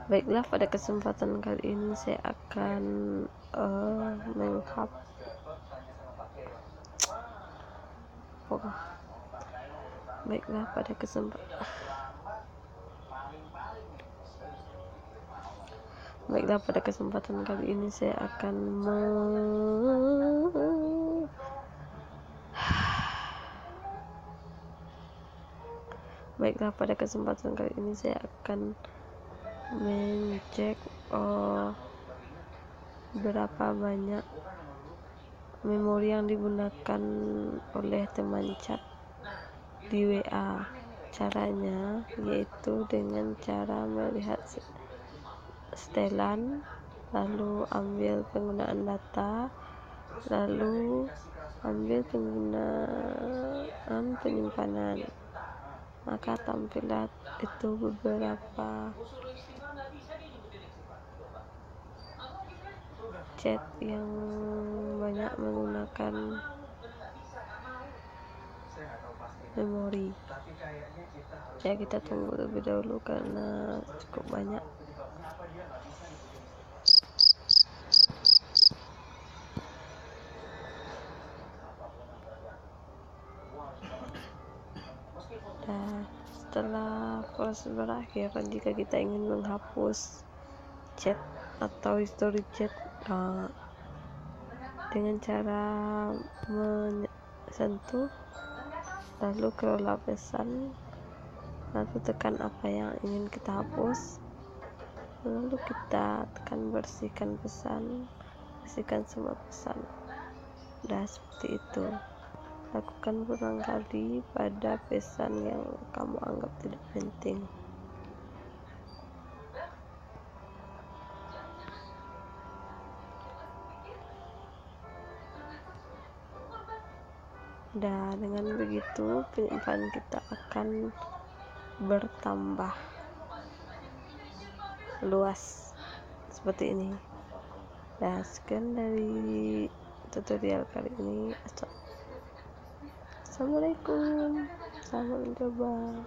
Baiklah, pada kesempatan kali ini saya akan menghap Baiklah, pada kesempatan kali ini saya akan mengecek berapa banyak memori yang digunakan oleh teman chat di WA. Caranya yaitu dengan cara melihat setelan, lalu ambil penggunaan data, lalu ambil penggunaan penyimpanan. Maka tampillah itu beberapa chat yang banyak menggunakan memori. Ya, kita tunggu lebih dahulu karena cukup banyak. Dan setelah proses berakhir, jika kita ingin menghapus chat atau history chat, dengan cara menyentuh, lalu kelola pesan, lalu tekan apa yang ingin kita hapus, lalu kita tekan bersihkan semua pesan. Seperti itu. Lakukan berulang kali pada pesan yang kamu anggap tidak penting. Dan dengan begitu penyimpanan kita akan bertambah luas seperti ini. Dan sekian dari tutorial kali ini. Assalamualaikum, selamat mencoba.